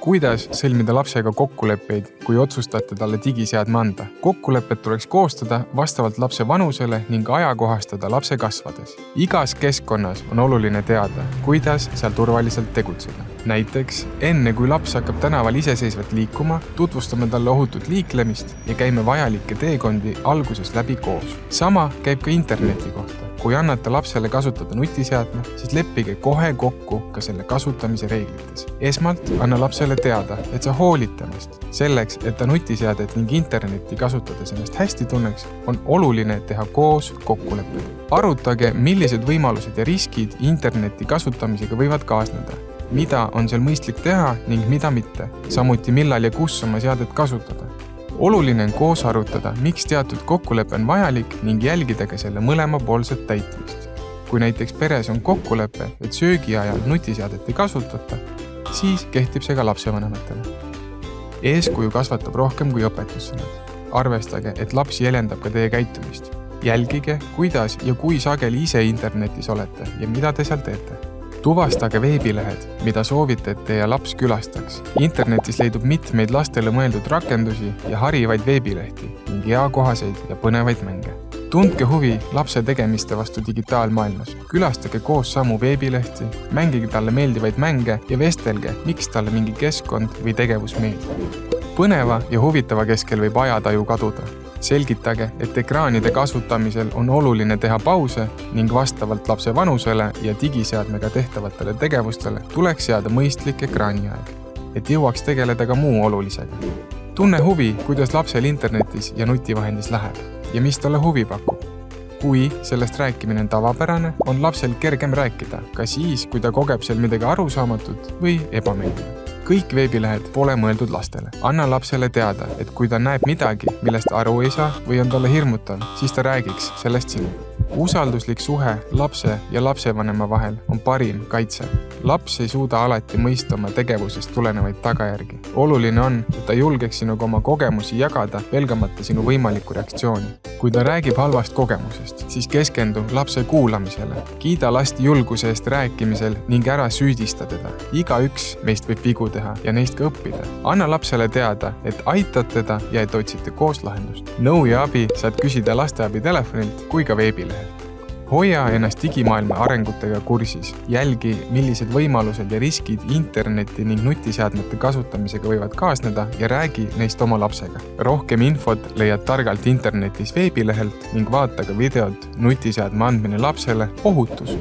Kuidas sõlmida lapsega kokkuleppeid, kui otsustate talle digiseadme anda? Kokkulepped tuleks koostada vastavalt lapse vanusele ning ajakohastada lapse kasvades. Igas keskkonnas on oluline teada, kuidas seal turvaliselt tegutseda. Näiteks, enne kui laps hakkab tänaval iseseisvalt liikuma, tutvustame talle ohutut liiklemist ja käime vajalikke teekondi algusest läbi koos. Sama käib ka interneti kohta. Kui annate lapsele kasutada nutiseadme, siis leppige kohe kokku ka selle kasutamise reeglites. Esmalt anna lapsele teada, et sa hoolid temast. Selleks, et ta nutiseadet ning internetti kasutades ennast hästi tunneks, on oluline teha koos kokkulepped. Arutage, millised võimalused ja riskid interneti kasutamisega võivad kaasneda. Mida on seal mõistlik teha ning mida mitte. Samuti millal ja kus oma seadet kasutada. Oluline on koos arutada, miks teatud kokkulepe on vajalik ning jälgida ka selle mõlemapoolset täitmist. Kui näiteks peres on kokkulepe, et söögi ajal nutiseadet ei kasutata, siis kehtib see ka lapsevanematele. Eeskuju kasvatab rohkem kui õpetussõnad. Arvestage, et laps jelendab ka teie käitumist. Jälgige, kuidas ja kui sageli ise internetis olete ja mida te seal teete. Tuvastage veebilehed, mida soovite, et teie laps külastaks. Internetis leidub mitmeid lastele mõeldud rakendusi ja harivaid veebilehti ning eakohaseid ja põnevaid mänge. Tundke huvi lapse tegemiste vastu digitaalmaailmas. Külastage koos samu veebilehti, mängige talle meeldivaid mänge ja vestelge, miks talle mingi keskkond või tegevus meeldib. Põneva ja huvitava keskel võib ajataju kaduda. Selgitage, et ekraanide kasutamisel on oluline teha pause ning vastavalt lapse vanusele ja digiseadmega tehtavatele tegevustele tuleks seada mõistlik ekraaniaeg, et jõuaks tegeleda ka muu olulisega. Tunne huvi, kuidas lapsel internetis ja nutivahendis läheb ja mis talle huvi pakub. Kui sellest rääkimine on tavapärane, on lapsel kergem rääkida, ka siis, kui ta kogeb seal midagi arusaamatut või ebameeldivat. Kõik veebilehed pole mõeldud lastele. Anna lapsele teada, et kui ta näeb midagi, millest aru ei saa või on talle hirmutav, siis ta räägiks sellest sinuga. Usalduslik suhe lapse ja lapsevanema vahel on parim kaitse. Laps ei suuda alati mõista oma tegevusest tulenevaid tagajärgi. Oluline on, et ta julgeks sinuga oma kogemusi jagada, pelgamata sinu võimalikku reaktsiooni. Kui ta räägib halvast kogemusest, siis keskendu lapse kuulamisele. Kiida last julguse eest rääkimisel ning ära süüdista teda. Igaüks meist võib vigu teha ja neist ka õppida. Anna lapsele teada, et aitad teda ja et otsite koos lahendust. Nõu ja abi saad küsida lasteabi telefonilt kui ka veebilehelt. Hoia ennast digimaailma arengutega kursis. Jälgi, millised võimalused ja riskid interneti ning nutiseadmete kasutamisega võivad kaasneda ja räägi neist oma lapsega. Rohkem infot leiad targalt internetis veebilehelt ning vaata ka videot nutiseadme andmine lapsele ohutus.